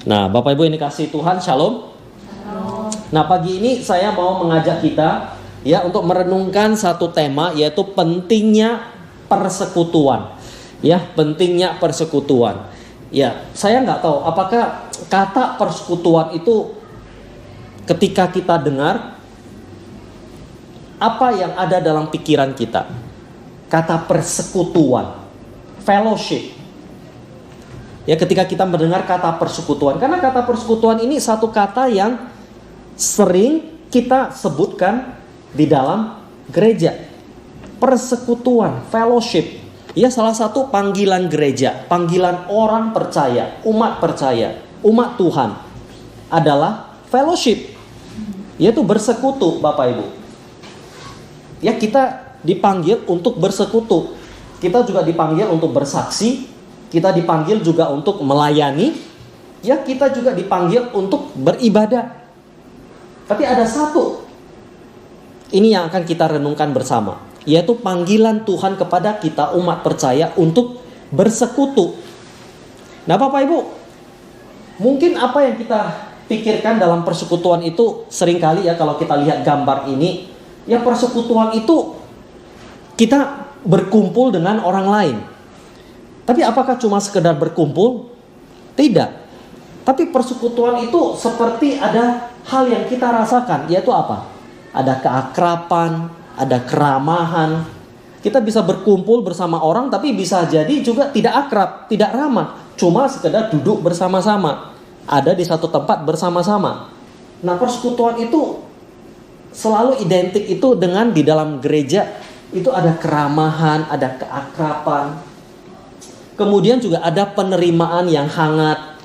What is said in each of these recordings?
Nah, Bapak Ibu ini kasih Tuhan, shalom. Nah, pagi ini saya mau mengajak kita ya untuk merenungkan satu tema, yaitu pentingnya persekutuan. Ya, pentingnya persekutuan. Ya, saya nggak tahu apakah kata persekutuan itu ketika kita dengar, apa yang ada dalam pikiran kita? Kata persekutuan, fellowship. Ya, ketika kita mendengar kata persekutuan, karena kata persekutuan ini satu kata yang sering kita sebutkan di dalam gereja. Persekutuan, fellowship. Ya, salah satu panggilan gereja, panggilan orang percaya, umat Tuhan adalah fellowship, yaitu bersekutu, Bapak Ibu. Ya, kita dipanggil untuk bersekutu. Kita juga dipanggil untuk bersaksi. Kita dipanggil juga untuk melayani. Ya, kita juga dipanggil untuk beribadah. Tapi ada satu, ini yang akan kita renungkan bersama, yaitu panggilan Tuhan kepada kita umat percaya untuk bersekutu. Nah, Bapak Ibu, mungkin apa yang kita pikirkan dalam persekutuan itu seringkali ya, kalau kita lihat gambar ini, ya persekutuan itu kita berkumpul dengan orang lain. Tapi apakah cuma sekedar berkumpul? Tidak. Tapi persekutuan itu seperti ada hal yang kita rasakan, yaitu apa? Ada keakraban, ada keramahan. Kita bisa berkumpul bersama orang, tapi bisa jadi juga tidak akrab, tidak ramah. Cuma sekedar duduk bersama-sama, ada di satu tempat bersama-sama. Nah, persekutuan itu selalu identik itu dengan di dalam gereja itu ada keramahan, ada keakraban. Kemudian juga ada penerimaan yang hangat.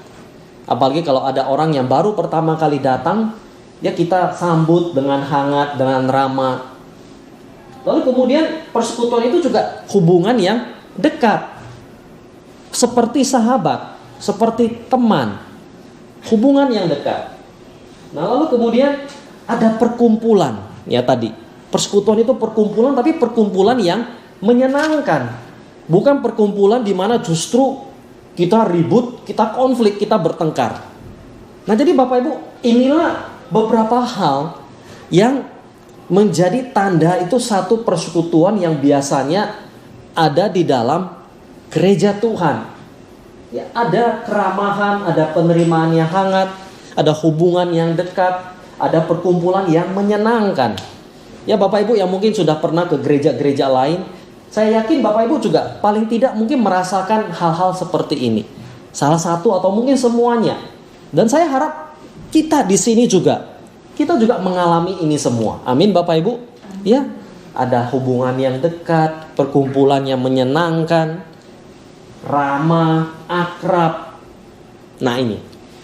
Apalagi kalau ada orang yang baru pertama kali datang, ya kita sambut dengan hangat, dengan ramah. Lalu kemudian persekutuan itu juga hubungan yang dekat. Seperti sahabat, seperti teman. Hubungan yang dekat. Nah, lalu kemudian ada perkumpulan. Ya tadi, persekutuan itu perkumpulan, tapi perkumpulan yang menyenangkan. Bukan perkumpulan di mana justru kita ribut, kita konflik, kita bertengkar. Nah, jadi Bapak Ibu, inilah beberapa hal yang menjadi tanda itu satu persekutuan yang biasanya ada di dalam gereja Tuhan. Ya, ada keramahan, ada penerimaan yang hangat, ada hubungan yang dekat, ada perkumpulan yang menyenangkan. Ya, Bapak Ibu yang mungkin sudah pernah ke gereja-gereja lain, saya yakin Bapak Ibu juga paling tidak mungkin merasakan hal-hal seperti ini. Salah satu atau mungkin semuanya. Dan saya harap kita di sini juga, kita juga mengalami ini semua. Amin Bapak Ibu. Ya, ada hubungan yang dekat, perkumpulan yang menyenangkan, ramah, akrab. Nah ini.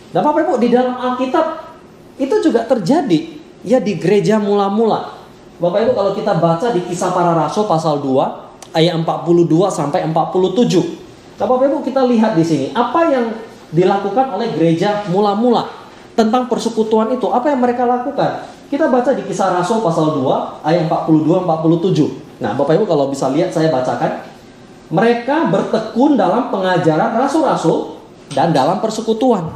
Dan Bapak Ibu, di dalam Alkitab itu juga terjadi. Ya, di gereja mula-mula. Bapak Ibu, kalau kita baca di Kisah Para Rasul pasal 2 ayat 42 sampai 47. Nah, Bapak Ibu, kita lihat di sini apa yang dilakukan oleh gereja mula-mula tentang persekutuan itu. Apa yang mereka lakukan? Kita baca di Kisah Rasul pasal 2 ayat 42-47. Nah, Bapak Ibu kalau bisa lihat, saya bacakan. Mereka bertekun dalam pengajaran rasul-rasul dan dalam persekutuan.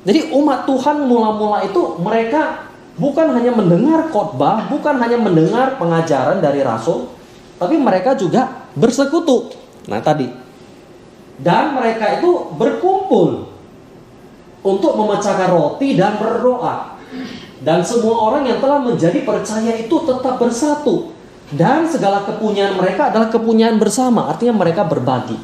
Jadi umat Tuhan mula-mula itu mereka bukan hanya mendengar khotbah, bukan hanya mendengar pengajaran dari rasul, tapi mereka juga bersekutu. Nah tadi. Dan mereka itu berkumpul untuk memecahkan roti dan berdoa. Dan semua orang yang telah menjadi percaya itu tetap bersatu. Dan segala kepunyaan mereka adalah kepunyaan bersama. Artinya mereka berbagi.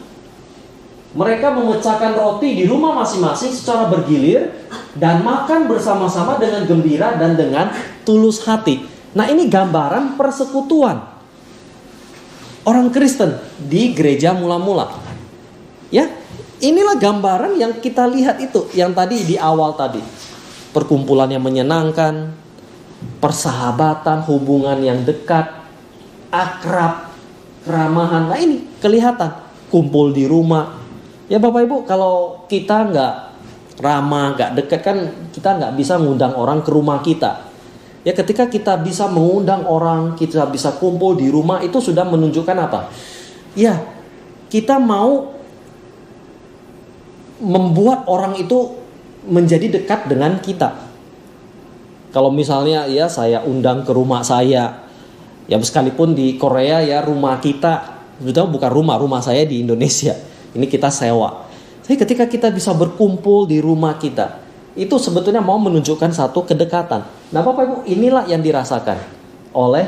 Mereka memecahkan roti di rumah masing-masing secara bergilir. Dan makan bersama-sama dengan gembira dan dengan tulus hati. Nah, ini gambaran persekutuan orang Kristen di gereja mula-mula. Ya, inilah gambaran yang kita lihat itu, yang tadi di awal tadi. Perkumpulan yang menyenangkan, persahabatan, hubungan yang dekat, akrab, keramahan. Nah ini kelihatan, kumpul di rumah. Ya Bapak Ibu, kalau kita nggak ramah, nggak dekat kan kita nggak bisa ngundang orang ke rumah kita. Ya, ketika kita bisa mengundang orang, kita bisa kumpul di rumah, itu sudah menunjukkan apa? Ya, kita mau membuat orang itu menjadi dekat dengan kita. Kalau misalnya ya saya undang ke rumah saya, ya sekalipun di Korea ya rumah kita, sebetulnya bukan rumah saya di Indonesia. Ini kita sewa. Jadi ketika kita bisa berkumpul di rumah kita, itu sebetulnya mau menunjukkan satu kedekatan. Nah Bapak Ibu, inilah yang dirasakan oleh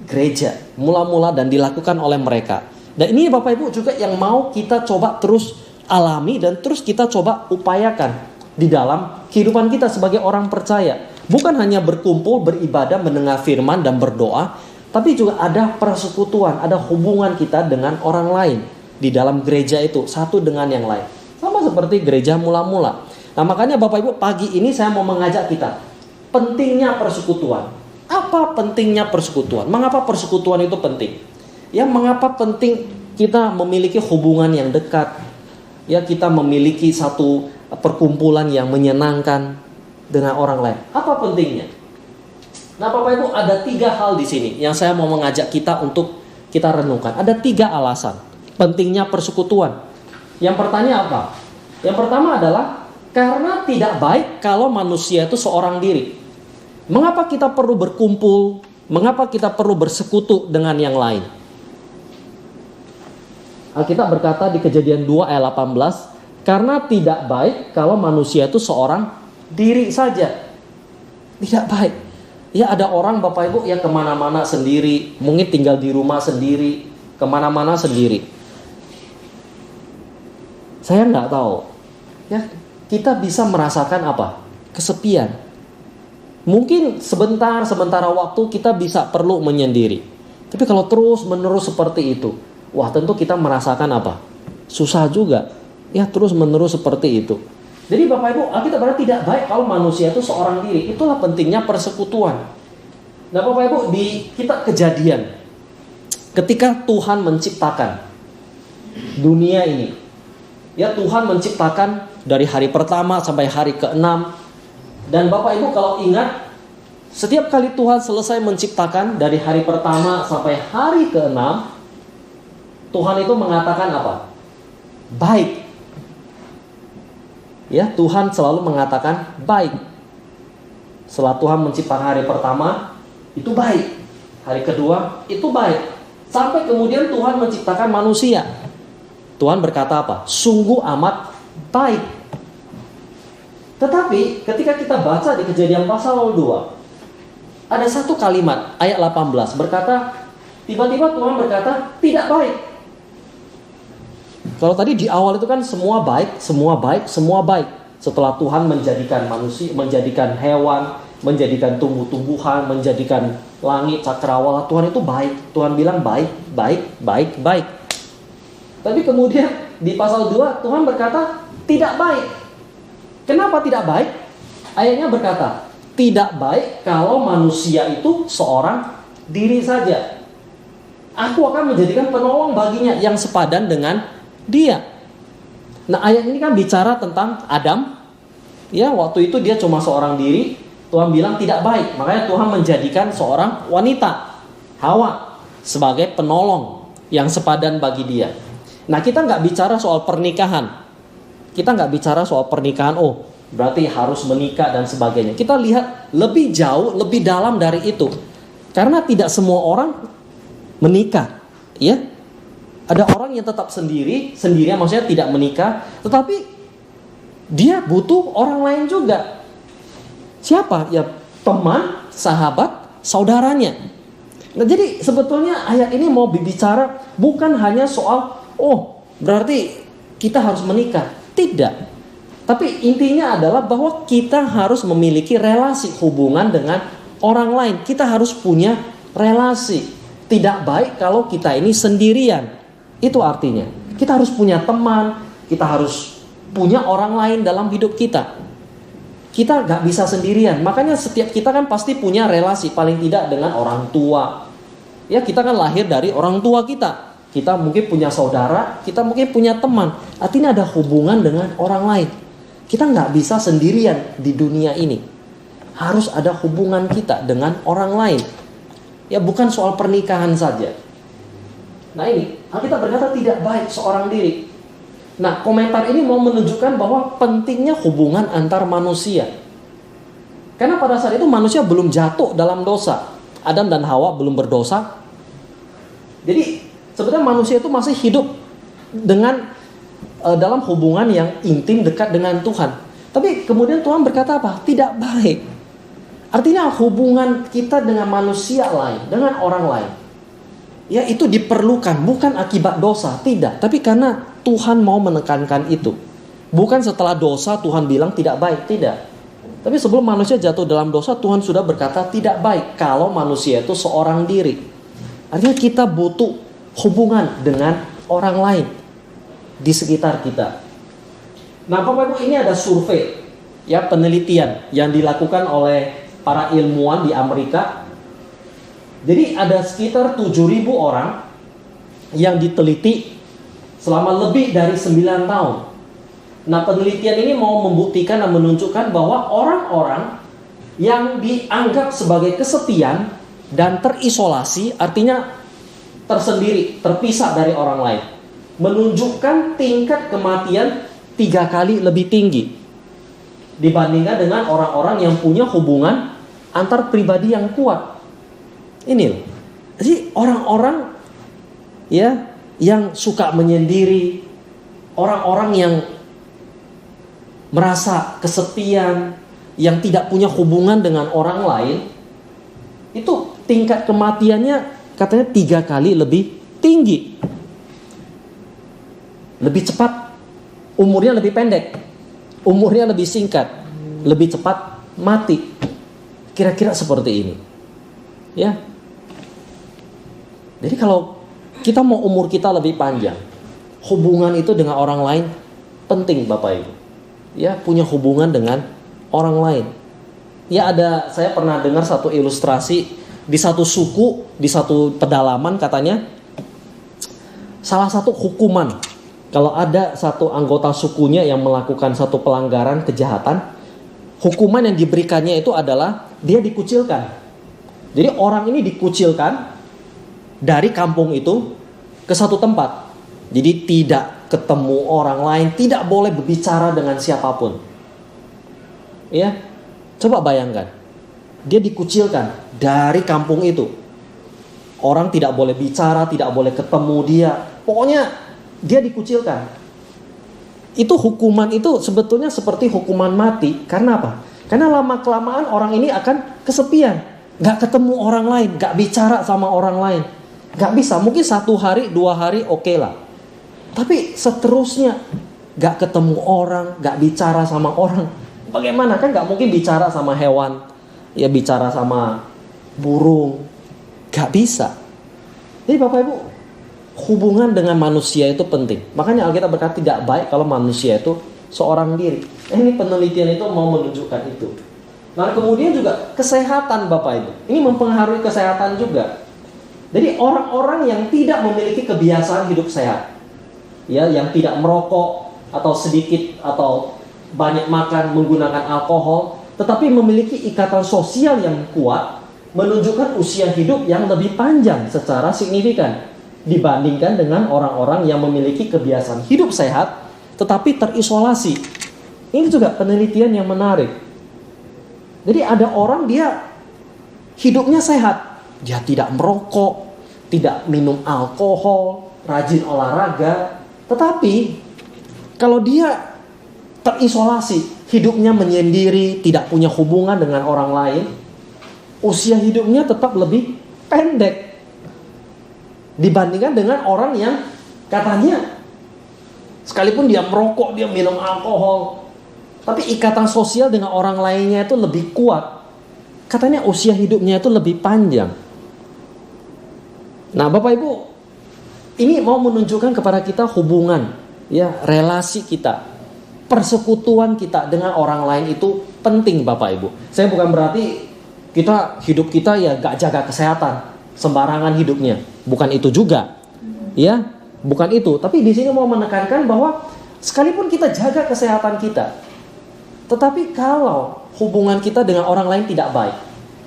gereja mula-mula dan dilakukan oleh mereka. Dan ini Bapak Ibu juga yang mau kita coba terus alami dan terus kita coba upayakan di dalam kehidupan kita sebagai orang percaya. Bukan hanya berkumpul, beribadah, mendengar firman dan berdoa, tapi juga ada persekutuan, ada hubungan kita dengan orang lain di dalam gereja itu, satu dengan yang lain. Sama seperti gereja mula-mula. Nah makanya Bapak Ibu, pagi ini saya mau mengajak kita, pentingnya persekutuan. Apa pentingnya persekutuan? Mengapa persekutuan itu penting? Ya mengapa penting kita memiliki hubungan yang dekat? Ya kita memiliki satu perkumpulan yang menyenangkan dengan orang lain. Apa pentingnya? Nah Bapak Ibu, ada 3 hal di sini yang saya mau mengajak kita untuk kita renungkan. Ada 3 alasan pentingnya persekutuan. Yang pertama apa? Yang pertama adalah karena tidak baik kalau manusia itu seorang diri. Mengapa kita perlu berkumpul? Mengapa kita perlu bersekutu dengan yang lain? Alkitab berkata di Kejadian 2 ayat 18, karena tidak baik kalau manusia itu seorang diri saja. Tidak baik. Ya ada orang Bapak Ibu yang kemana-mana sendiri, mungkin tinggal di rumah sendiri, kemana-mana sendiri. Saya nggak tahu. Ya kita bisa merasakan apa? Kesepian. Mungkin sementara waktu kita bisa perlu menyendiri. Tapi kalau terus menerus seperti itu, wah tentu kita merasakan apa? Susah juga. Ya terus menerus seperti itu. Jadi Bapak Ibu, Alkitab berarti tidak baik kalau manusia itu seorang diri. Itulah pentingnya persekutuan. Nah Bapak Ibu, di kitab Kejadian, ketika Tuhan menciptakan dunia ini, ya Tuhan menciptakan dari hari pertama sampai hari ke-6. Dan Bapak Ibu kalau ingat, setiap kali Tuhan selesai menciptakan dari hari pertama sampai hari ke-6, Tuhan itu mengatakan apa? Baik. Ya, Tuhan selalu mengatakan baik. Setelah Tuhan menciptakan hari pertama, itu baik. Hari kedua, itu baik. Sampai kemudian Tuhan menciptakan manusia. Tuhan berkata apa? Sungguh amat baik. Tetapi ketika kita baca di Kejadian pasal 2, ada satu kalimat ayat 18 berkata, tiba-tiba Tuhan berkata tidak baik. Kalau tadi di awal itu kan semua baik, semua baik, semua baik. Setelah Tuhan menjadikan manusia, menjadikan hewan, menjadikan tumbuh-tumbuhan, menjadikan langit, cakrawala, Tuhan itu baik. Tuhan bilang baik, baik, baik, baik. Tapi kemudian di pasal 2 Tuhan berkata tidak baik. Kenapa tidak baik? Ayatnya berkata, tidak baik kalau manusia itu seorang diri saja. Aku akan menjadikan penolong baginya yang sepadan dengan dia. Nah ayat ini kan bicara tentang Adam. Ya waktu itu dia cuma seorang diri. Tuhan bilang tidak baik. Makanya Tuhan menjadikan seorang wanita, Hawa, sebagai penolong yang sepadan bagi dia. Nah kita nggak bicara soal pernikahan. Kita nggak bicara soal pernikahan, oh berarti harus menikah dan sebagainya. Kita lihat lebih jauh, lebih dalam dari itu. Karena tidak semua orang menikah, ya. Ada orang yang tetap sendirian maksudnya tidak menikah, tetapi dia butuh orang lain juga. Siapa? Ya teman, sahabat, saudaranya. Nah jadi sebetulnya ayat ini mau berbicara bukan hanya soal, oh berarti kita harus menikah. Tidak. Tapi intinya adalah bahwa kita harus memiliki relasi hubungan dengan orang lain. Kita harus punya relasi. Tidak baik kalau kita ini sendirian. Itu artinya. Kita harus punya teman. Kita harus punya orang lain dalam hidup kita. Kita gak bisa sendirian. Makanya setiap kita kan pasti punya relasi. Paling tidak dengan orang tua. Ya kita kan lahir dari orang tua kita. Kita mungkin punya saudara, kita mungkin punya teman. Artinya ada hubungan dengan orang lain. Kita nggak bisa sendirian di dunia ini. Harus ada hubungan kita dengan orang lain. Ya bukan soal pernikahan saja. Nah ini, kita berkata tidak baik seorang diri. Nah, komentar ini mau menunjukkan bahwa pentingnya hubungan antar manusia. Karena pada saat itu manusia belum jatuh dalam dosa. Adam dan Hawa belum berdosa. Jadi sebenarnya manusia itu masih hidup dengan dalam hubungan yang intim dekat dengan Tuhan. Tapi kemudian Tuhan berkata apa? Tidak baik. Artinya hubungan kita dengan manusia lain, dengan orang lain, ya itu diperlukan, bukan akibat dosa, tidak. Tapi karena Tuhan mau menekankan itu. Bukan setelah dosa Tuhan bilang tidak baik, tidak. Tapi sebelum manusia jatuh dalam dosa, Tuhan sudah berkata tidak baik kalau manusia itu seorang diri. Artinya kita butuh hubungan dengan orang lain di sekitar kita. Nah, Bapak Ibu, ini ada survei, ya, penelitian yang dilakukan oleh para ilmuwan di Amerika. Jadi ada sekitar 7.000 orang yang diteliti selama lebih dari 9 tahun. Nah, penelitian ini mau membuktikan dan menunjukkan bahwa orang-orang yang dianggap sebagai kesepian dan terisolasi, artinya tersendiri, terpisah dari orang lain, menunjukkan tingkat kematian 3 kali lebih tinggi dibandingkan dengan orang-orang yang punya hubungan antar pribadi yang kuat. Ini loh. Jadi orang-orang ya yang suka menyendiri, orang-orang yang merasa kesepian, yang tidak punya hubungan dengan orang lain, itu tingkat kematiannya katanya 3 kali lebih tinggi. Lebih cepat, umurnya lebih pendek, umurnya lebih singkat, lebih cepat mati. Kira-kira seperti ini. Ya. Jadi kalau kita mau umur kita lebih panjang, hubungan itu dengan orang lain penting, Bapak Ibu. Ya, punya hubungan dengan orang lain. Ya, saya pernah dengar satu ilustrasi di satu suku, di satu pedalaman katanya, salah satu hukuman kalau ada satu anggota sukunya yang melakukan satu pelanggaran kejahatan, hukuman yang diberikannya itu adalah dia dikucilkan. Jadi orang ini dikucilkan dari kampung itu ke satu tempat. Jadi tidak ketemu orang lain, tidak boleh berbicara dengan siapapun. Ya, coba bayangkan, dia dikucilkan dari kampung itu. Orang tidak boleh bicara, tidak boleh ketemu dia. Pokoknya dia dikucilkan. Itu hukuman itu sebetulnya seperti hukuman mati. Karena apa? Karena lama-kelamaan orang ini akan kesepian. Gak ketemu orang lain, gak bicara sama orang lain. Gak bisa, mungkin 1 hari, 2 hari oke lah. Tapi seterusnya gak ketemu orang, gak bicara sama orang. Bagaimana? Kan gak mungkin bicara sama hewan, ya bicara sama burung. Gak bisa. Jadi Bapak Ibu, hubungan dengan manusia itu penting. Makanya Alkitab berkata tidak baik kalau manusia itu seorang diri. Ini penelitian itu mau menunjukkan itu. Nah, kemudian juga kesehatan Bapak Ibu. Ini mempengaruhi kesehatan juga. Jadi orang-orang yang tidak memiliki kebiasaan hidup sehat, ya, yang tidak merokok atau sedikit atau banyak makan menggunakan alkohol, tetapi memiliki ikatan sosial yang kuat, menunjukkan usia hidup yang lebih panjang secara signifikan dibandingkan dengan orang-orang yang memiliki kebiasaan hidup sehat tetapi terisolasi. Ini juga penelitian yang menarik. Jadi ada orang dia hidupnya sehat, dia tidak merokok, tidak minum alkohol, rajin olahraga, tetapi kalau dia terisolasi, hidupnya menyendiri, tidak punya hubungan dengan orang lain, usia hidupnya tetap lebih pendek dibandingkan dengan orang yang katanya sekalipun dia merokok, dia minum alkohol, tapi ikatan sosial dengan orang lainnya itu lebih kuat. Katanya usia hidupnya itu lebih panjang. Nah, Bapak Ibu, ini mau menunjukkan kepada kita hubungan, ya, relasi kita, persekutuan kita dengan orang lain itu penting, Bapak Ibu. Saya bukan berarti hidup kita ya gak jaga kesehatan, sembarangan hidupnya. Bukan itu juga. Ya, bukan itu. Tapi di sini mau menekankan bahwa sekalipun kita jaga kesehatan kita, tetapi kalau hubungan kita dengan orang lain tidak baik,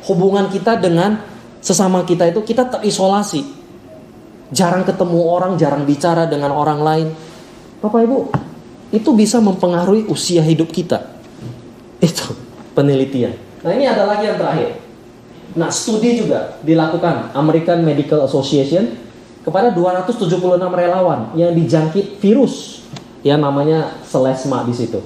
hubungan kita dengan sesama kita itu kita terisolasi, jarang ketemu orang, jarang bicara dengan orang lain, Bapak Ibu, itu bisa mempengaruhi usia hidup kita. Itu penelitian. Nah, ini ada lagi yang terakhir. Nah, studi juga dilakukan American Medical Association kepada 276 relawan yang dijangkit virus yang namanya selesma di situ.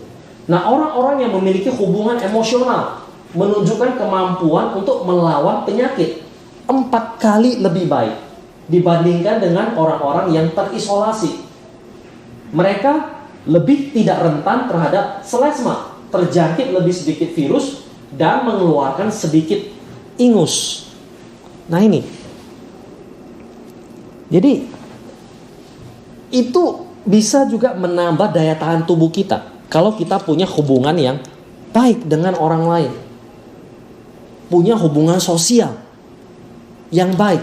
Nah, orang-orang yang memiliki hubungan emosional menunjukkan kemampuan untuk melawan penyakit 4 kali lebih baik dibandingkan dengan orang-orang yang terisolasi. Mereka lebih tidak rentan terhadap selesma, terjangkit lebih sedikit virus dan mengeluarkan sedikit ingus. Nah, ini. Jadi itu bisa juga menambah daya tahan tubuh kita kalau kita punya hubungan yang baik dengan orang lain. Punya hubungan sosial yang baik,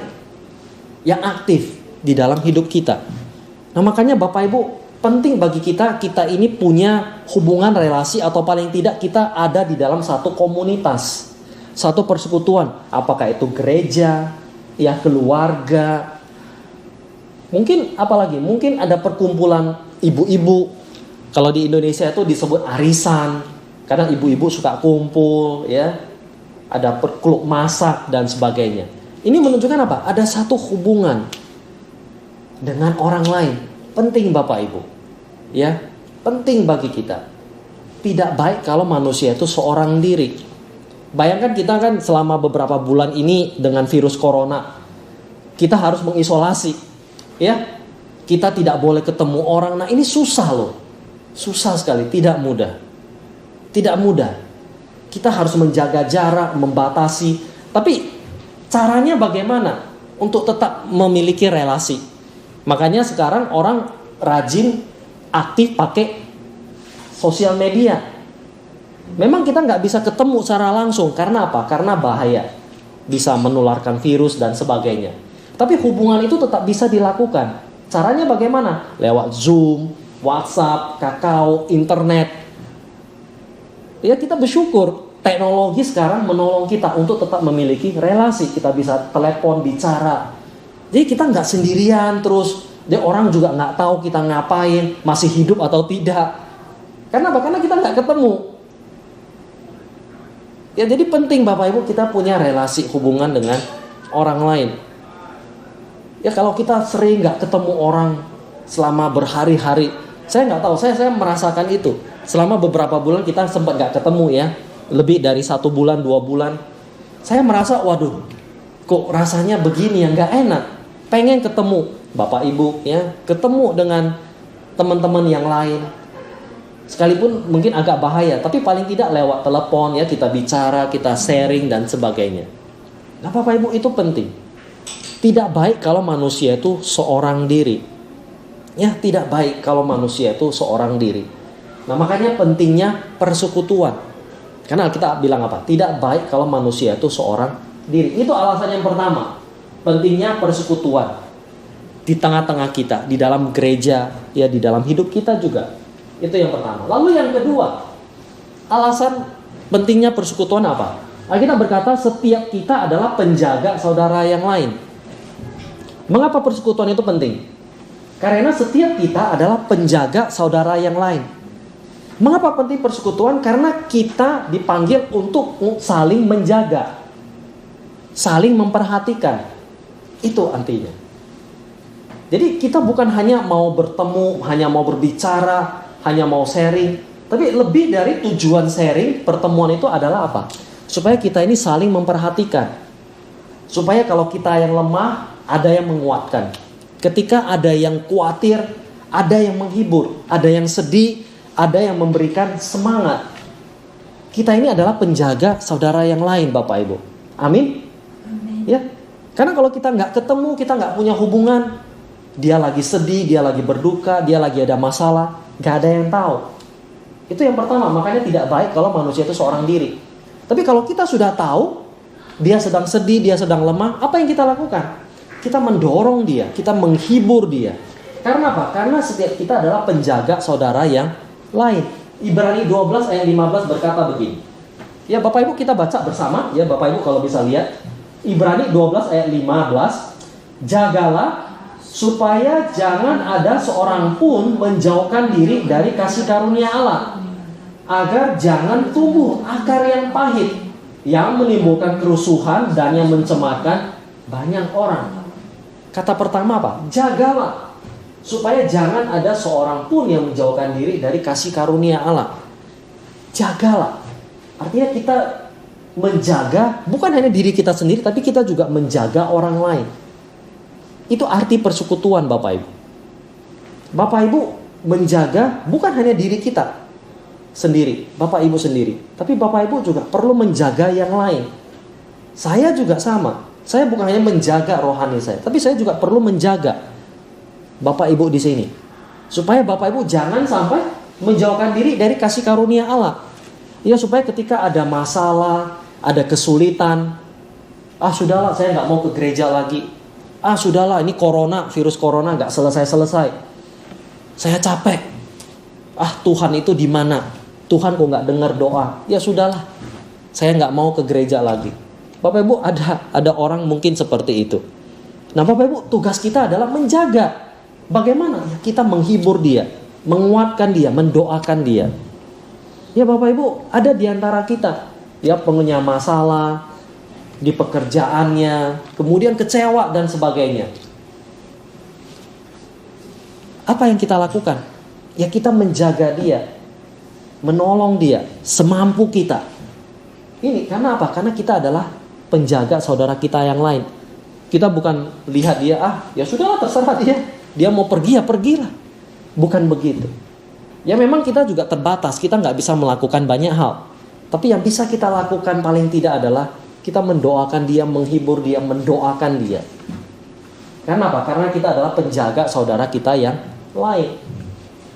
yang aktif di dalam hidup kita. Nah, makanya Bapak Ibu, penting bagi kita ini punya hubungan relasi atau paling tidak kita ada di dalam satu komunitas, satu persekutuan. Apakah itu gereja, ya keluarga, mungkin apalagi, mungkin ada perkumpulan ibu-ibu. Kalau di Indonesia itu disebut arisan, karena ibu-ibu suka kumpul, ya. Ada klub masak dan sebagainya. Ini menunjukkan apa? Ada satu hubungan dengan orang lain. Penting Bapak Ibu, ya, penting bagi kita. Tidak baik kalau manusia itu seorang diri. Bayangkan kita kan selama beberapa bulan ini dengan virus corona, kita harus mengisolasi, ya. Kita tidak boleh ketemu orang. Nah, ini susah loh, susah sekali, tidak mudah, tidak mudah. Kita harus menjaga jarak, membatasi. Tapi caranya bagaimana untuk tetap memiliki relasi? Makanya sekarang orang rajin aktif pakai sosial media. Memang kita nggak bisa ketemu secara langsung. Karena apa? Karena bahaya. Bisa menularkan virus dan sebagainya. Tapi hubungan itu tetap bisa dilakukan. Caranya bagaimana? Lewat Zoom, WhatsApp, Kakao, internet. Ya, kita bersyukur teknologi sekarang menolong kita untuk tetap memiliki relasi. Kita bisa telepon, bicara. Jadi kita nggak sendirian terus. Jadi orang juga nggak tahu kita ngapain, masih hidup atau tidak. Karena apa? Karena kita nggak ketemu. Ya, jadi penting Bapak Ibu kita punya relasi hubungan dengan orang lain. Ya, kalau kita sering nggak ketemu orang selama berhari-hari, saya nggak tahu, saya merasakan itu. Selama beberapa bulan kita sempat gak ketemu, ya, lebih dari 1 bulan, 2 bulan. Saya merasa, waduh, kok rasanya begini ya, gak enak. Pengen ketemu Bapak Ibu, ya, ketemu dengan teman-teman yang lain. Sekalipun mungkin agak bahaya, tapi paling tidak lewat telepon, ya, kita bicara, kita sharing dan sebagainya. Nah, Bapak Ibu, itu penting. Tidak baik kalau manusia itu seorang diri. Ya, tidak baik kalau manusia itu seorang diri. Nah, makanya pentingnya persekutuan. Karena kita bilang apa? Tidak baik kalau manusia itu seorang diri. Itu alasan yang pertama. Pentingnya persekutuan di tengah-tengah kita, di dalam gereja, ya, di dalam hidup kita juga. Itu yang pertama. Lalu yang kedua, alasan pentingnya persekutuan apa? Alkitab berkata setiap kita adalah penjaga saudara yang lain. Mengapa persekutuan itu penting? Karena setiap kita adalah penjaga saudara yang lain. Mengapa penting persekutuan? Karena kita dipanggil untuk saling menjaga, saling memperhatikan. Itu artinya. Jadi kita bukan hanya mau bertemu, hanya mau berbicara, hanya mau sharing. Tapi lebih dari tujuan sharing, pertemuan itu adalah apa? Supaya kita ini saling memperhatikan. Supaya kalau kita yang lemah, ada yang menguatkan. Ketika ada yang khawatir, ada yang menghibur. Ada yang sedih, ada yang memberikan semangat. Kita ini adalah penjaga saudara yang lain, Bapak Ibu. Amin? Amin. Ya, karena kalau kita nggak ketemu, kita nggak punya hubungan. Dia lagi sedih, dia lagi berduka, dia lagi ada masalah, nggak ada yang tahu. Itu yang pertama. Makanya tidak baik kalau manusia itu seorang diri. Tapi kalau kita sudah tahu, dia sedang sedih, dia sedang lemah, apa yang kita lakukan? Kita mendorong dia, kita menghibur dia. Karena apa? Karena setiap kita adalah penjaga saudara yang lain. Ibrani 12 ayat 15 berkata begini. Ya, Bapak Ibu kita baca bersama, ya Bapak Ibu kalau bisa lihat. Ibrani 12 ayat 15. Jagalah supaya jangan ada seorang pun menjauhkan diri dari kasih karunia Allah, agar jangan tumbuh akar yang pahit, yang menimbulkan kerusuhan dan yang mencemarkan banyak orang. Kata pertama apa? Jagalah, supaya jangan ada seorang pun yang menjauhkan diri dari kasih karunia Allah. Jagalah, artinya kita menjaga bukan hanya diri kita sendiri, tapi kita juga menjaga orang lain. Itu arti persekutuan, Bapak Ibu. Bapak Ibu menjaga bukan hanya diri kita sendiri, Bapak Ibu sendiri, tapi Bapak Ibu juga perlu menjaga yang lain. Saya juga sama. Saya bukan hanya menjaga rohani saya, tapi saya juga perlu menjaga Bapak Ibu di sini, supaya Bapak Ibu jangan sampai menjauhkan diri dari kasih karunia Allah. Ya, supaya ketika ada masalah, ada kesulitan, sudahlah, saya nggak mau ke gereja lagi. Sudahlah, ini virus corona nggak selesai-selesai. Saya capek. Tuhan itu di mana? Tuhan kok nggak dengar doa? Ya sudahlah, saya nggak mau ke gereja lagi. Bapak Ibu, ada orang mungkin seperti itu. Nah, Bapak Ibu, tugas kita adalah menjaga. Bagaimana kita menghibur dia, menguatkan dia, mendoakan dia. Ya Bapak Ibu, ada di antara kita ya punya masalah di pekerjaannya, kemudian kecewa dan sebagainya. Apa yang kita lakukan? Ya kita menjaga dia, menolong dia semampu kita. Ini karena apa? Karena kita adalah penjaga saudara kita yang lain. Kita bukan lihat dia, ya sudahlah terserah dia. Dia mau pergi ya pergilah. Bukan begitu. Ya memang kita juga terbatas, kita nggak bisa melakukan banyak hal. Tapi yang bisa kita lakukan paling tidak adalah kita mendoakan dia, menghibur dia, mendoakan dia. Karena apa? Karena kita adalah penjaga saudara kita yang lain.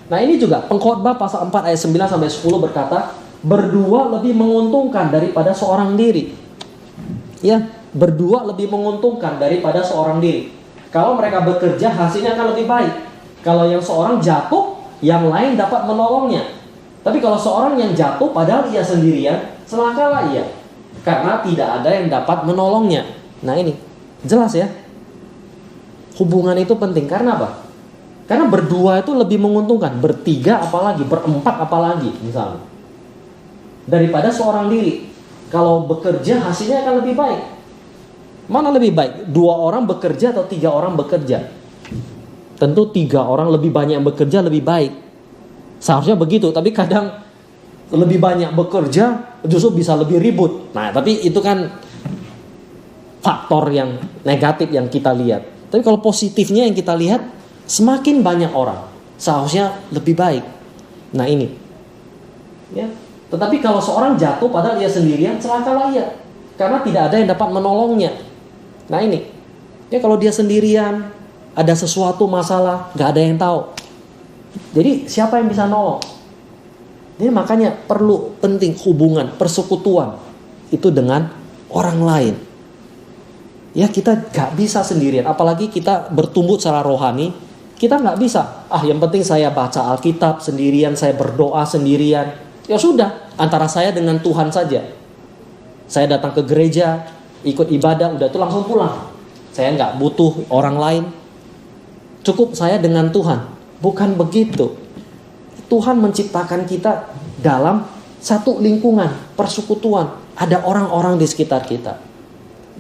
Nah ini juga Pengkhotbah pasal 4 ayat 9 sampai 10 berkata, berdua lebih menguntungkan daripada seorang diri. Ya, berdua lebih menguntungkan daripada seorang diri. Kalau mereka bekerja hasilnya akan lebih baik. Kalau yang seorang jatuh, yang lain dapat menolongnya. Tapi kalau seorang yang jatuh padahal ia sendirian, celakalah ia, karena tidak ada yang dapat menolongnya. Nah ini jelas ya, hubungan itu penting. Karena apa? Karena berdua itu lebih menguntungkan. Bertiga apalagi, berempat apalagi misalnya, daripada seorang diri. Kalau bekerja hasilnya akan lebih baik. Mana lebih baik? 2 orang bekerja atau 3 orang bekerja? Tentu 3 orang lebih banyak yang bekerja lebih baik. Seharusnya begitu, tapi kadang lebih banyak bekerja justru bisa lebih ribut. Nah, tapi itu kan faktor yang negatif yang kita lihat. Tapi kalau positifnya yang kita lihat, semakin banyak orang seharusnya lebih baik. Nah ini ya. Tetapi kalau seorang jatuh padahal ia sendirian, celakalah ia, karena tidak ada yang dapat menolongnya. Nah ini ya, kalau dia sendirian, ada sesuatu masalah, gak ada yang tahu. Jadi siapa yang bisa nolong? Jadi makanya penting hubungan, persekutuan itu dengan orang lain. Ya kita gak bisa sendirian, apalagi kita bertumbuh secara rohani. Kita gak bisa, yang penting saya baca Alkitab sendirian, saya berdoa sendirian. Ya sudah, antara saya dengan Tuhan saja. Saya datang ke gereja, ikut ibadah, udah itu langsung pulang. Saya gak butuh orang lain. Cukup saya dengan Tuhan. Bukan begitu. Tuhan menciptakan kita dalam satu lingkungan, persekutuan. Ada orang-orang di sekitar kita.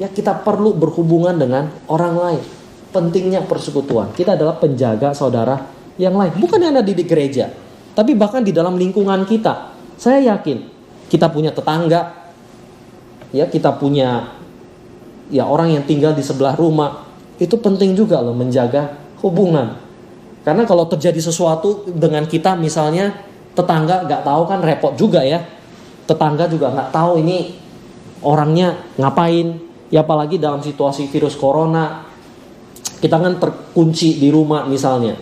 Ya kita perlu berhubungan dengan orang lain. Pentingnya persekutuan. Kita adalah penjaga saudara yang lain. Bukan hanya di gereja, tapi bahkan di dalam lingkungan kita. Saya yakin kita punya tetangga. Ya kita punya orang yang tinggal di sebelah rumah. Itu penting juga loh menjaga hubungan. Karena kalau terjadi sesuatu dengan kita misalnya, tetangga gak tahu kan repot juga ya. Tetangga juga gak tahu ini orangnya ngapain. Ya apalagi dalam situasi virus corona, kita kan terkunci di rumah misalnya.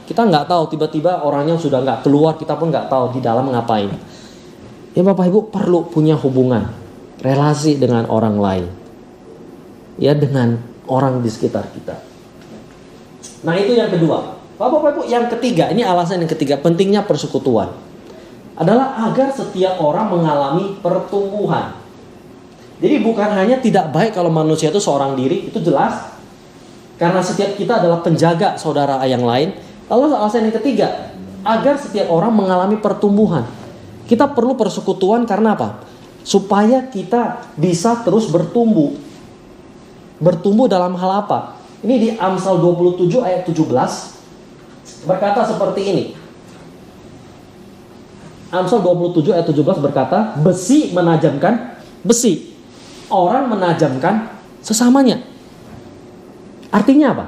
Kita gak tahu tiba-tiba orangnya sudah gak keluar, kita pun gak tahu di dalam ngapain. Ya Bapak Ibu perlu punya hubungan, relasi dengan orang lain. Ya dengan orang di sekitar kita. Nah itu yang kedua. Bapak Ibu, yang ketiga, ini alasan yang ketiga, pentingnya persekutuan adalah agar setiap orang mengalami pertumbuhan. Jadi bukan hanya tidak baik kalau manusia itu seorang diri, itu jelas. Karena setiap kita adalah penjaga saudara yang lain. Lalu alasan yang ketiga, agar setiap orang mengalami pertumbuhan. Kita perlu persekutuan karena apa? Supaya kita bisa terus bertumbuh. Bertumbuh dalam hal apa? Ini di Amsal 27 ayat 17 berkata seperti ini. Amsal 27 ayat 17 berkata, besi menajamkan besi, orang menajamkan sesamanya. Artinya apa?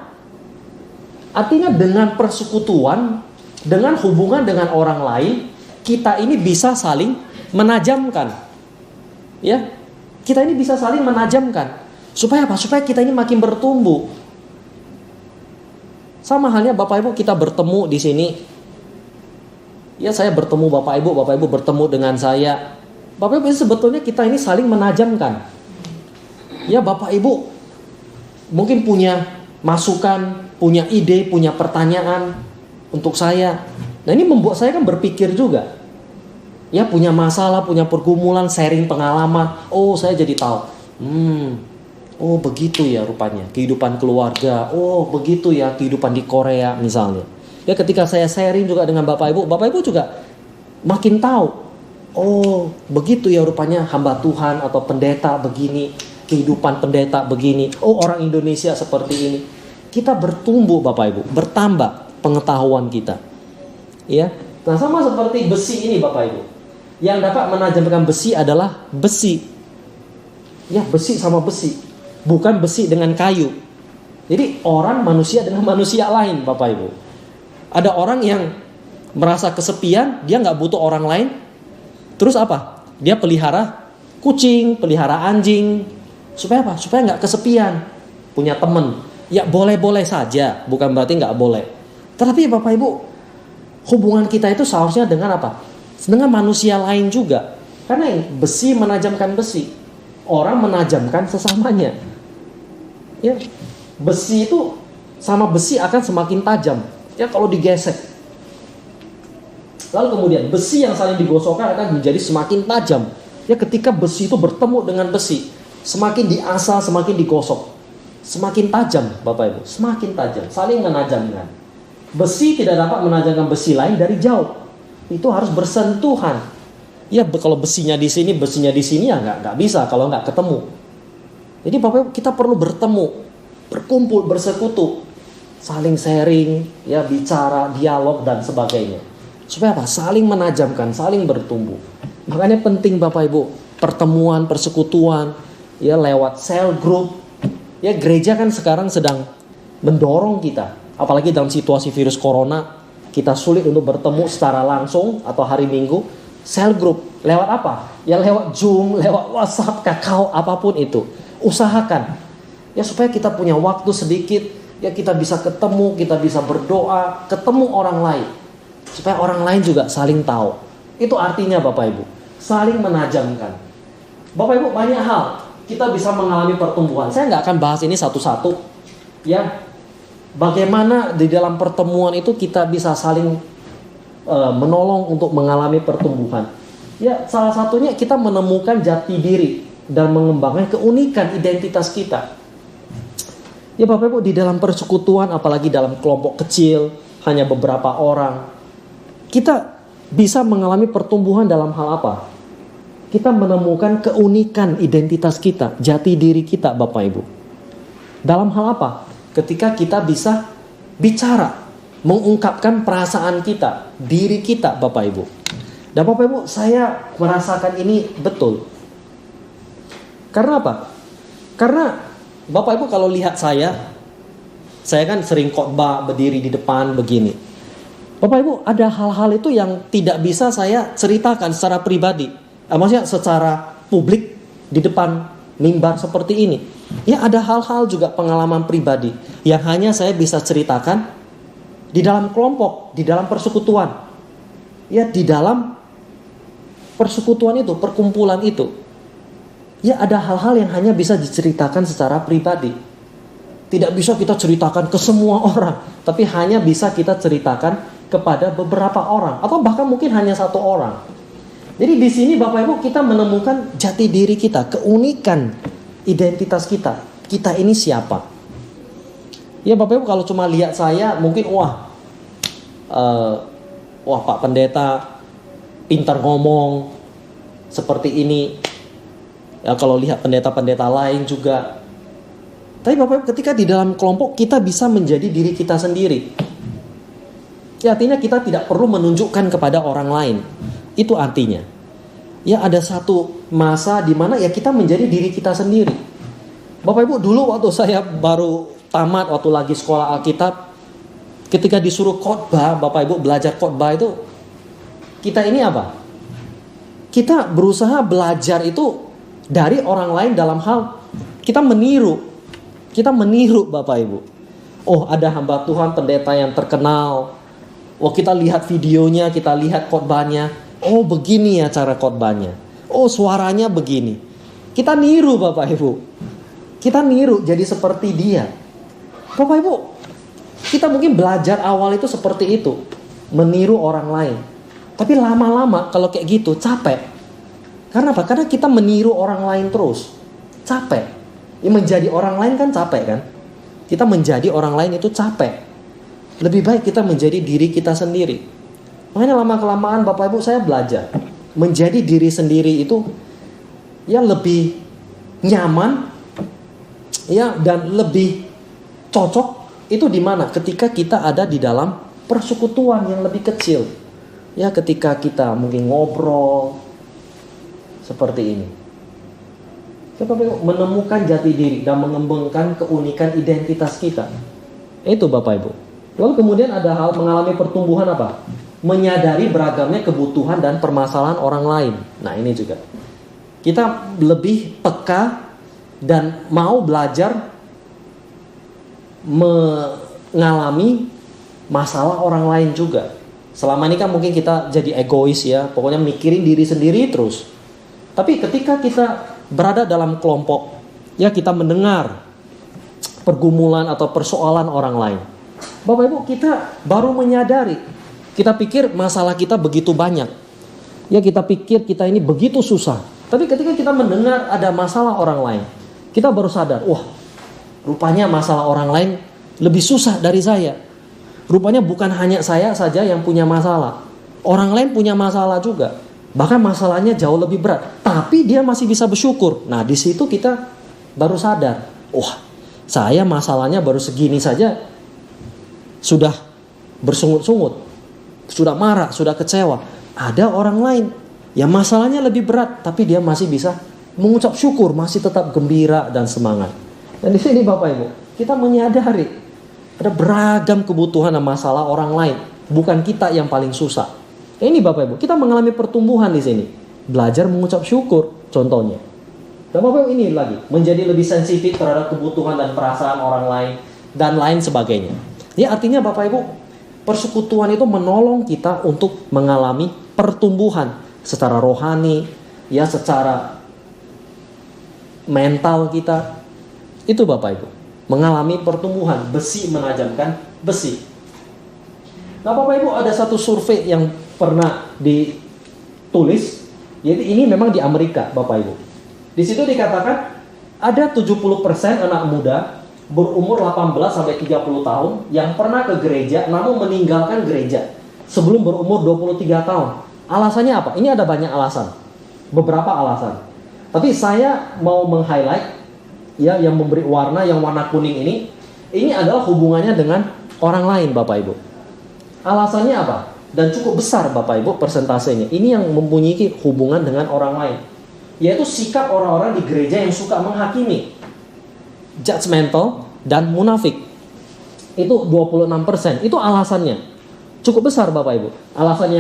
Artinya dengan persekutuan, dengan hubungan dengan orang lain, kita ini bisa saling menajamkan. Ya, kita ini bisa saling menajamkan. Supaya apa? Supaya kita ini makin bertumbuh. Sama halnya Bapak Ibu kita bertemu di sini. Ya, saya bertemu Bapak Ibu bertemu dengan saya. Bapak Ibu sebetulnya kita ini saling menajamkan. Ya, Bapak Ibu mungkin punya masukan, punya ide, punya pertanyaan untuk saya. Nah, ini membuat saya kan berpikir juga. Ya, punya masalah, punya pergumulan, sharing pengalaman. Oh, saya jadi tahu. Oh, begitu ya rupanya kehidupan keluarga. Oh, begitu ya kehidupan di Korea misalnya. Ya, ketika saya sharing juga dengan Bapak Ibu juga makin tahu. Oh, begitu ya rupanya hamba Tuhan atau pendeta begini, kehidupan pendeta begini. Oh, orang Indonesia seperti ini. Kita bertumbuh Bapak Ibu, bertambah pengetahuan kita. Ya. Nah, sama seperti besi ini Bapak Ibu. Yang dapat menajamkan besi adalah besi. Ya, besi sama besi. Bukan besi dengan kayu. Jadi orang manusia dengan manusia lain Bapak Ibu. Ada orang yang merasa kesepian, dia gak butuh orang lain. Terus apa? Dia pelihara kucing, pelihara anjing. Supaya apa? Supaya gak kesepian. Punya teman. Ya boleh-boleh saja, bukan berarti gak boleh. Tetapi Bapak Ibu, hubungan kita itu seharusnya dengan apa? Dengan manusia lain juga. Karena besi menajamkan besi. Orang menajamkan sesamanya. Ya, besi itu sama besi akan semakin tajam. Ya, kalau digesek. Lalu kemudian besi yang saling digosokkan akan menjadi semakin tajam. Ya, ketika besi itu bertemu dengan besi, semakin diasah, semakin digosok, semakin tajam, Bapak Ibu, semakin tajam, saling menajamkan. Besi tidak dapat menajamkan besi lain dari jauh. Itu harus bersentuhan. Ya, kalau besinya di sini ya nggak bisa kalau nggak ketemu. Jadi Bapak Ibu, kita perlu bertemu, berkumpul, bersekutu, saling sharing, ya, bicara, dialog dan sebagainya. Supaya apa? Saling menajamkan, saling bertumbuh. Makanya penting Bapak Ibu, pertemuan, persekutuan, ya, lewat cell group. Ya, gereja kan sekarang sedang mendorong kita, apalagi dalam situasi virus corona, kita sulit untuk bertemu secara langsung atau hari Minggu. Cell group, lewat apa? Ya lewat Zoom, lewat WhatsApp, Kakao, apapun itu. Usahakan, ya, supaya kita punya waktu sedikit, ya, kita bisa ketemu, kita bisa berdoa, ketemu orang lain. Supaya orang lain juga saling tahu. Itu artinya Bapak Ibu, saling menajamkan. Bapak Ibu, banyak hal kita bisa mengalami pertumbuhan. Saya nggak akan bahas ini satu-satu. Ya, bagaimana di dalam pertemuan itu kita bisa saling menolong untuk mengalami pertumbuhan. Ya, salah satunya kita menemukan jati diri dan mengembangkan keunikan identitas kita. Ya Bapak Ibu, di dalam persekutuan, apalagi dalam kelompok kecil, hanya beberapa orang, kita bisa mengalami pertumbuhan dalam hal apa? Kita menemukan keunikan identitas kita, jati diri kita Bapak Ibu. Dalam hal apa? Ketika kita bisa bicara, mengungkapkan perasaan kita, diri kita Bapak Ibu. Dan Bapak Ibu, saya merasakan ini betul. Karena apa? Karena Bapak Ibu kalau lihat saya kan sering khotbah berdiri di depan begini. Bapak Ibu, ada hal-hal itu yang tidak bisa saya ceritakan secara pribadi. Maksudnya secara publik di depan mimbar seperti ini. Ya, ada hal-hal juga pengalaman pribadi yang hanya saya bisa ceritakan di dalam kelompok, di dalam persekutuan. Ya, di dalam persekutuan itu, perkumpulan itu. Ya, ada hal-hal yang hanya bisa diceritakan secara pribadi. Tidak bisa kita ceritakan ke semua orang, tapi hanya bisa kita ceritakan kepada beberapa orang, atau bahkan mungkin hanya satu orang. Jadi di sini Bapak Ibu, kita menemukan jati diri kita, keunikan identitas kita. Kita ini siapa? Ya Bapak Ibu, kalau cuma lihat saya mungkin wah Pak Pendeta pintar ngomong seperti ini. Ya kalau lihat pendeta-pendeta lain juga. Tapi Bapak Ibu, ketika di dalam kelompok kita bisa menjadi diri kita sendiri. Ya artinya kita tidak perlu menunjukkan kepada orang lain. Itu artinya. Ya ada satu masa di mana ya kita menjadi diri kita sendiri. Bapak Ibu, dulu waktu saya baru tamat, waktu lagi sekolah Alkitab, ketika disuruh khotbah, Bapak Ibu belajar khotbah itu, kita ini apa? Kita berusaha belajar itu dari orang lain dalam hal kita meniru. Kita meniru Bapak Ibu. Oh, ada hamba Tuhan pendeta yang terkenal. Oh, kita lihat videonya, kita lihat khotbahnya. Oh, begini ya cara khotbahnya. Oh, suaranya begini. Kita niru Bapak Ibu. Kita niru jadi seperti dia. Bapak Ibu, kita mungkin belajar awal itu seperti itu. Meniru orang lain. Tapi lama-lama kalau kayak gitu capek. Karena apa? Karena kita meniru orang lain terus. Capek. Ya, menjadi orang lain kan capek kan? Kita menjadi orang lain itu capek. Lebih baik kita menjadi diri kita sendiri. Makanya lama-kelamaan Bapak Ibu saya belajar. Menjadi diri sendiri itu ya lebih nyaman ya dan lebih cocok itu di mana? Ketika kita ada di dalam persekutuan yang lebih kecil. Ya ketika kita mungkin ngobrol seperti ini. Kita menemukan jati diri dan mengembangkan keunikan identitas kita. Itu Bapak Ibu. Lalu kemudian ada hal mengalami pertumbuhan apa? Menyadari beragamnya kebutuhan dan permasalahan orang lain. Nah ini juga. Kita lebih peka dan mau belajar mengalami masalah orang lain juga. Selama ini kan mungkin kita jadi egois ya. Pokoknya mikirin diri sendiri terus. Tapi ketika kita berada dalam kelompok, ya kita mendengar pergumulan atau persoalan orang lain. Bapak Ibu, kita baru menyadari. Kita pikir masalah kita begitu banyak. Ya kita pikir kita ini begitu susah. Tapi ketika kita mendengar ada masalah orang lain, kita baru sadar, wah, rupanya masalah orang lain lebih susah dari saya. Rupanya bukan hanya saya saja yang punya masalah. Orang lain punya masalah juga. Bahkan masalahnya jauh lebih berat. Tapi dia masih bisa bersyukur. Nah di situ kita baru sadar, wah, saya masalahnya baru segini saja sudah bersungut-sungut, sudah marah, sudah kecewa. Ada orang lain yang masalahnya lebih berat, tapi dia masih bisa mengucap syukur, masih tetap gembira dan semangat. Dan di sini Bapak Ibu, kita menyadari ada beragam kebutuhan dan masalah orang lain, bukan kita yang paling susah. Ini Bapak Ibu, kita mengalami pertumbuhan di sini, belajar mengucap syukur, contohnya. Dan Bapak Ibu ini lagi menjadi lebih sensitif terhadap kebutuhan dan perasaan orang lain dan lain sebagainya. Ya artinya Bapak Ibu, persekutuan itu menolong kita untuk mengalami pertumbuhan secara rohani, ya secara mental kita. Itu Bapak Ibu, mengalami pertumbuhan, besi menajamkan besi. Nah Bapak Ibu, ada satu survei yang pernah ditulis, yaitu ini memang di Amerika Bapak Ibu. Di situ dikatakan ada 70% anak muda berumur 18 sampai 30 tahun yang pernah ke gereja namun meninggalkan gereja sebelum berumur 23 tahun. Alasannya apa? Ini ada banyak alasan. Beberapa alasan. Tapi saya mau meng-highlight ya yang memberi warna, yang warna kuning ini adalah hubungannya dengan orang lain Bapak Ibu. Alasannya apa? Dan cukup besar Bapak Ibu persentasenya. Ini yang mempunyai hubungan dengan orang lain. Yaitu sikap orang-orang di gereja yang suka menghakimi, judgmental dan munafik. Itu 26%. Itu alasannya. Cukup besar Bapak Ibu. Alasan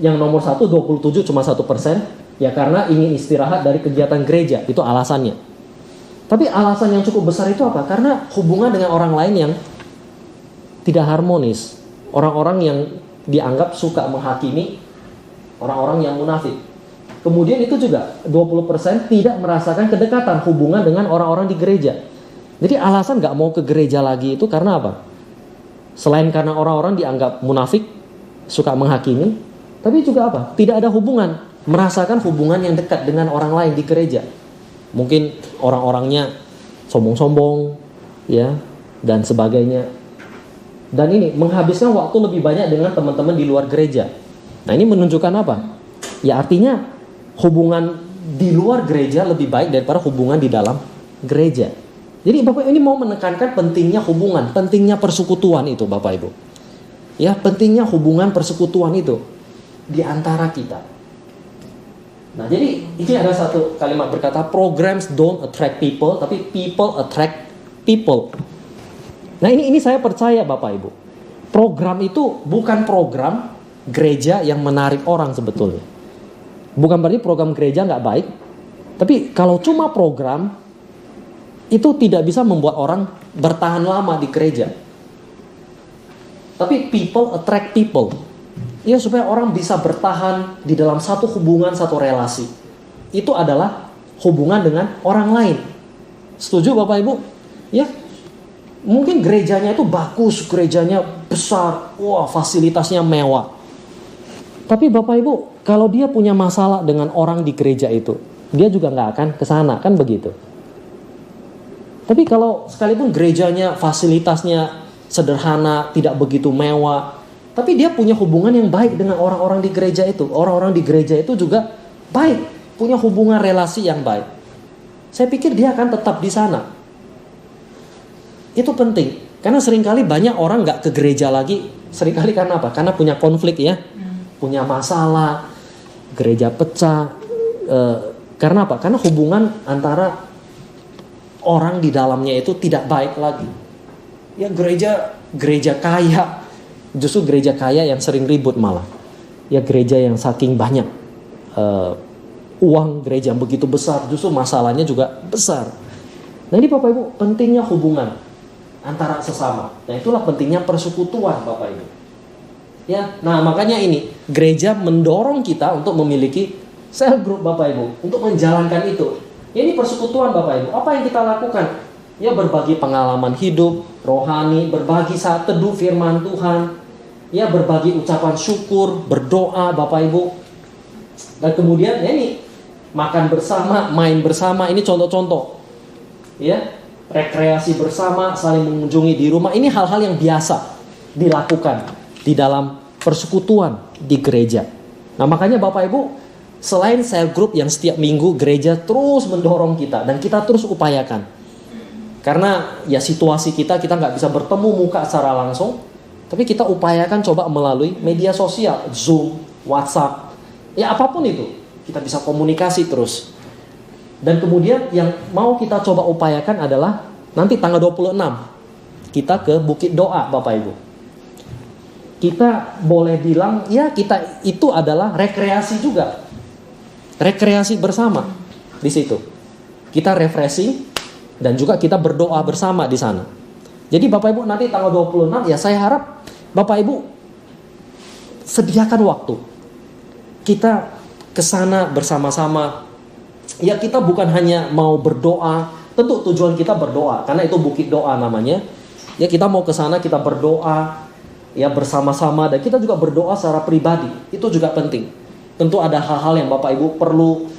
yang nomor 1 27 cuma 1%. Ya karena ingin istirahat dari kegiatan gereja. Itu alasannya. Tapi alasan yang cukup besar itu apa? Karena hubungan dengan orang lain yang tidak harmonis. Orang-orang yang dianggap suka menghakimi, orang-orang yang munafik. Kemudian itu juga 20% tidak merasakan kedekatan hubungan dengan orang-orang di gereja. Jadi alasan gak mau ke gereja lagi itu karena apa? Selain karena orang-orang dianggap munafik, suka menghakimi, tapi juga apa? Tidak ada hubungan, merasakan hubungan yang dekat dengan orang lain di gereja. Mungkin orang-orangnya sombong-sombong, ya, dan sebagainya. Dan ini menghabiskan waktu lebih banyak dengan teman-teman di luar gereja. Nah, ini menunjukkan apa? Ya, artinya hubungan di luar gereja lebih baik daripada hubungan di dalam gereja. Jadi Bapak ini mau menekankan pentingnya hubungan, pentingnya persekutuan itu Bapak Ibu. Ya, pentingnya hubungan persekutuan itu di antara kita. Nah, jadi ini ada satu kalimat berkata, programs don't attract people, tapi people attract people. Nah, ini saya percaya Bapak Ibu. Program itu bukan program gereja yang menarik orang sebetulnya. Bukan berarti program gereja nggak baik. Tapi kalau cuma program, itu tidak bisa membuat orang bertahan lama di gereja. Tapi people attract people. Ya, supaya orang bisa bertahan di dalam satu hubungan, satu relasi. Itu adalah hubungan dengan orang lain. Setuju Bapak Ibu? Ya. Mungkin gerejanya itu bagus, gerejanya besar, wah fasilitasnya mewah. Tapi Bapak Ibu, kalau dia punya masalah dengan orang di gereja itu, dia juga nggak akan ke sana, kan begitu. Tapi kalau sekalipun gerejanya fasilitasnya sederhana, tidak begitu mewah, tapi dia punya hubungan yang baik dengan orang-orang di gereja itu. Orang-orang di gereja itu juga baik, punya hubungan relasi yang baik. Saya pikir dia akan tetap di sana. Itu penting. Karena seringkali banyak orang gak ke gereja lagi. Seringkali karena apa? Karena punya konflik ya. Punya masalah. Gereja pecah. Karena apa? Karena hubungan antara orang di dalamnya itu tidak baik lagi. Ya, gereja kaya. Justru gereja kaya yang sering ribut malah. Ya, gereja yang saking banyak uang gereja yang begitu besar, justru masalahnya juga besar. Nah, ini Bapak Ibu, pentingnya hubungan antara sesama. Nah, itulah pentingnya persekutuan Bapak Ibu. Ya, nah makanya ini gereja mendorong kita untuk memiliki cell group Bapak Ibu, untuk menjalankan itu. Ini persekutuan Bapak Ibu. Apa yang kita lakukan? Ya, berbagi pengalaman hidup rohani, berbagi saat teduh firman Tuhan. Ya, berbagi ucapan syukur, berdoa Bapak Ibu. Dan kemudian ya ini makan bersama, main bersama, ini contoh-contoh. Ya, rekreasi bersama, saling mengunjungi di rumah. Ini hal-hal yang biasa dilakukan di dalam persekutuan di gereja. Nah, makanya Bapak Ibu, selain cell group yang setiap minggu gereja terus mendorong kita dan kita terus upayakan. Karena ya situasi kita nggak bisa bertemu muka secara langsung, tapi kita upayakan coba melalui media sosial, Zoom, WhatsApp, ya apapun itu, kita bisa komunikasi terus. Dan kemudian yang mau kita coba upayakan adalah nanti tanggal 26 kita ke Bukit Doa Bapak Ibu. Kita boleh bilang ya kita itu adalah rekreasi juga. Rekreasi bersama di situ. Kita refreshing dan juga kita berdoa bersama di sana. Jadi Bapak Ibu nanti tanggal 26 ya saya harap Bapak Ibu sediakan waktu. Kita ke sana bersama-sama. Ya, kita bukan hanya mau berdoa, tentu tujuan kita berdoa karena itu Bukit Doa namanya. Ya, kita mau ke sana kita berdoa ya bersama-sama dan kita juga berdoa secara pribadi. Itu juga penting. Tentu ada hal-hal yang Bapak Ibu perlu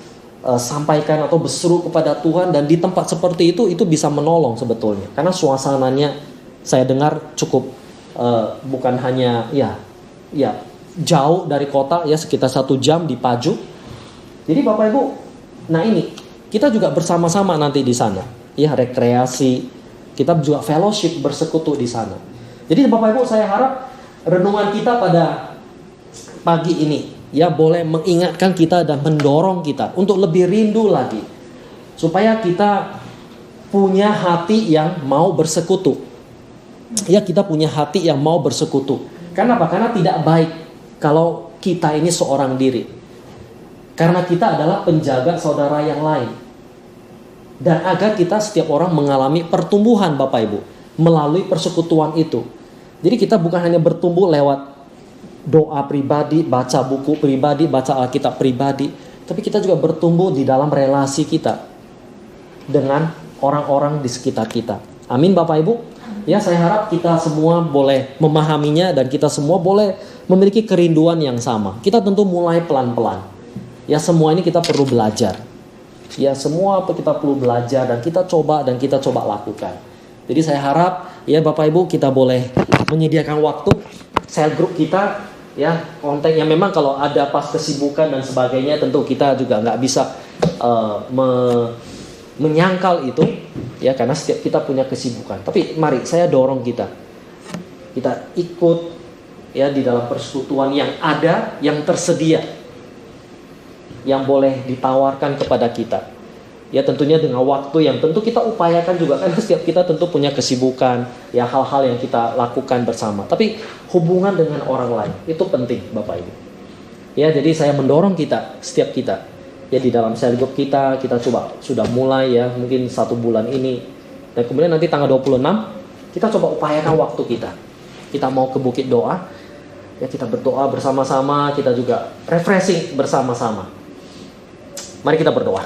sampaikan atau berseru kepada Tuhan, dan di tempat seperti itu bisa menolong sebetulnya. Karena suasananya saya dengar cukup bukan hanya ya jauh dari kota ya, sekitar 1 jam di Pajuk. Jadi Bapak Ibu, nah ini kita juga bersama-sama nanti di sana ya, rekreasi, kita juga fellowship, bersekutu di sana. Jadi Bapak Ibu, saya harap renungan kita pada pagi ini ya boleh mengingatkan kita dan mendorong kita untuk lebih rindu lagi supaya kita punya hati yang mau bersekutu. Ya, kita punya hati yang mau bersekutu. Karena apa? Karena tidak baik kalau kita ini seorang diri. Karena kita adalah penjaga saudara yang lain. Dan agar kita setiap orang mengalami pertumbuhan Bapak Ibu melalui persekutuan itu. Jadi kita bukan hanya bertumbuh lewat doa pribadi, baca buku pribadi, baca Alkitab pribadi, tapi kita juga bertumbuh di dalam relasi kita dengan orang-orang di sekitar kita. Amin Bapak Ibu. Ya, saya harap kita semua boleh memahaminya dan kita semua boleh memiliki kerinduan yang sama. Kita tentu mulai pelan-pelan. Ya, semua ini kita perlu belajar. Ya, semua kita perlu belajar dan kita coba lakukan. Jadi saya harap ya Bapak Ibu, kita boleh menyediakan waktu sel grup kita, ya konten yang memang kalau ada pas kesibukan dan sebagainya, tentu kita juga nggak bisa menyangkal itu, ya karena setiap kita punya kesibukan. Tapi mari saya dorong kita ikut ya di dalam persekutuan yang ada, yang tersedia, yang boleh ditawarkan kepada kita. Ya tentunya dengan waktu yang tentu kita upayakan juga, karena setiap kita tentu punya kesibukan, ya hal-hal yang kita lakukan bersama. Tapi hubungan dengan orang lain itu penting Bapak Ibu. Ya jadi saya mendorong setiap kita ya di dalam cell group kita coba sudah mulai ya mungkin 1 bulan ini, dan kemudian nanti tanggal 26 kita coba upayakan waktu kita mau ke Bukit Doa, ya kita berdoa bersama-sama, kita juga refreshing bersama-sama. Mari kita berdoa.